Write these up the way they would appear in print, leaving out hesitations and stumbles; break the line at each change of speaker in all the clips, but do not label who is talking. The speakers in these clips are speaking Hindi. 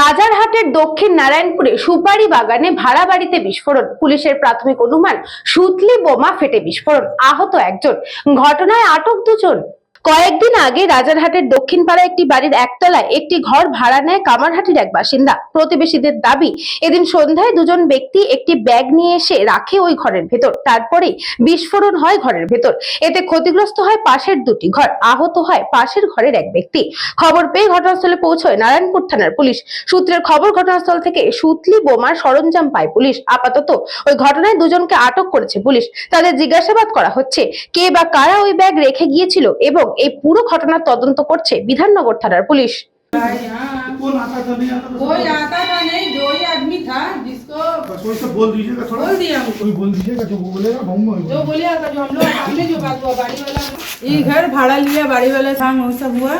রাজারহাটের দক্ষিণ নারায়ণপুরে সুপারি বাগানে ভাড়া বাড়িতে বিস্ফোরণ। পুলিশের প্রাথমিক অনুমান সুতলি বোমা ফেটে বিস্ফোরণ, আহত একজন। ঘটনায় আটক দুজন। কয়েকদিন আগে রাজারহাটের দক্ষিণ পাড়া একটি বাড়ির একতলায় একটি ঘর ভাড়া নেয় কামারহাটির এক বাসিন্দা। প্রতিবেশীদের দাবি, এদিন সন্ধ্যায় দুজন ব্যক্তি একটি ব্যাগ নিয়ে এসে রাখে ওই ঘরের ভেতর। তারপরেই বিস্ফোরণ হয় ঘরের ভেতর। এতে ক্ষতিগ্রস্ত হয় পাশের দুটি ঘর, আহত হয় পাশের ঘরের এক ব্যক্তি। খবর পেয়ে ঘটনাস্থলে পৌঁছয় নারায়ণপুর থানার পুলিশ। সূত্রের খবর, ঘটনাস্থল থেকে সুতলি বোমার সরঞ্জাম পায় পুলিশ। আপাতত ওই ঘটনায় দুজনকে আটক করেছে পুলিশ। তাদের জিজ্ঞাসাবাদ করা হচ্ছে কে বা কারা ওই ব্যাগ রেখে গিয়েছিল এবং এই পুরো ঘটনার তদন্ত করছে বিধাননগর থানার পুলিশ।
कोई आता था नहीं, दो ही आदमी था जिसको
बोल दीजिएगा थोड़ा,
बोल दिया हमको,
कोई बोल दीजिएगा जो बोलेगा
जो बोलेगा, जो हम लोग सामने जो बात हुआ बाड़ी वाला, ये घर भाड़ा लिया बाड़ी वाला शाम वो सब हुआ।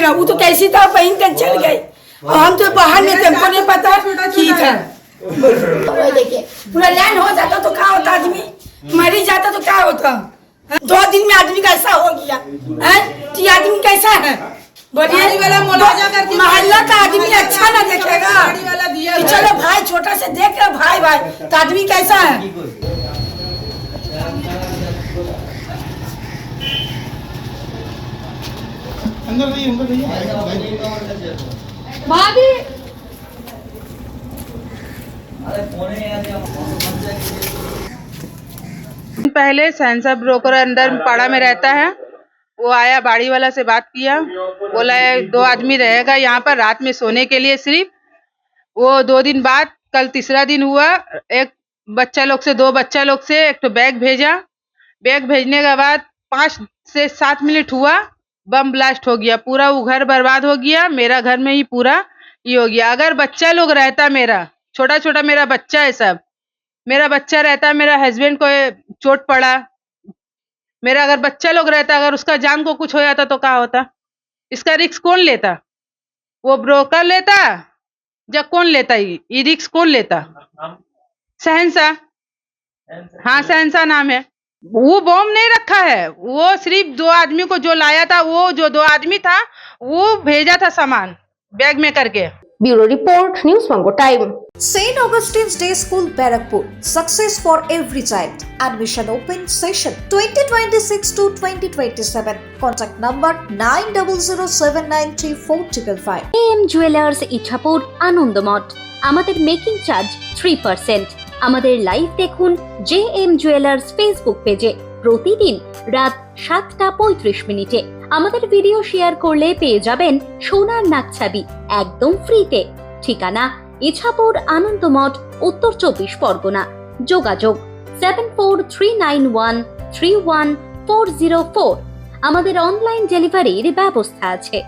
वो तो कैसी था पहन कर चल गए और हम तो बाहर में थे, हमको नहीं पता की था। देखिए पूरा लैंड हो जाता तो क्या होता, आदमी मर ही जाता तो क्या होता। 2 दिन में आदमी का ऐसा हो गया है। ये आदमी कैसा है बोलिए, मोहल्ला का आदमी अच्छा ना देखेगा कि चलो भाई छोटा से देख रहे भाई भाई, तो आदमी कैसा है।
अंदर नहीं
भाभी
पहले सहनसा ब्रोकर अंदर पाड़ा में रहता है, वो आया, बाड़ी वाला से बात किया, बोला है 2 आदमी रहेगा यहाँ पर रात में सोने के लिए सिर्फ। वो 2 दिन बाद कल तीसरा दिन हुआ, एक बच्चा लोग से 2 बच्चा लोग से एक तो बैग भेजा। बैग भेजने के बाद 5 से 7 मिनट हुआ, बम ब्लास्ट हो गया, पूरा वो घर बर्बाद हो गया। मेरा घर में ही पूरा ये हो गया। अगर बच्चा लोग रहता, मेरा छोटा छोटा मेरा बच्चा है, सब मेरा बच्चा रहता, मेरा हस्बैंड को चोट पड़ा, मेरा अगर बच्चा लोग रहता, अगर उसका जान को कुछ हो जाता तो क्या होता। इसका रिस्क कौन लेता? वो ब्रोकर लेता या कौन लेता? ये रिस्क कौन लेता? सहनसा, हाँ सहनसा नाम है। वो बॉम्ब नहीं रखा है, वो सिर्फ 2 आदमी को जो लाया था, वो जो 2 आदमी था वो भेजा था सामान बैग में करके।
Bureau report, news mango time.
St. Augustine's Day School, Barrackpur. Success for every child. Admission open session 2026 to 2027. Contact number 9007934555.
AM jewellers Ichapur Anandamath. আমাদের মেকিং চার্জ 3%। আমাদের লাইভ দেখুন JM জুয়েলার্স ফেসবুক পেজে প্রতিদিন রাত 7:35 আমাদের ভিডিও শেয়ার করলে পেয়ে যাবেন সোনার নাকছাবি একদম ফ্রিতে। ঠিকানা ইছাপুর আনন্দমঠ, উত্তর 24 পরগনা। যোগাযোগ 7439131404। আমাদের অনলাইন ডেলিভারির ব্যবস্থা আছে।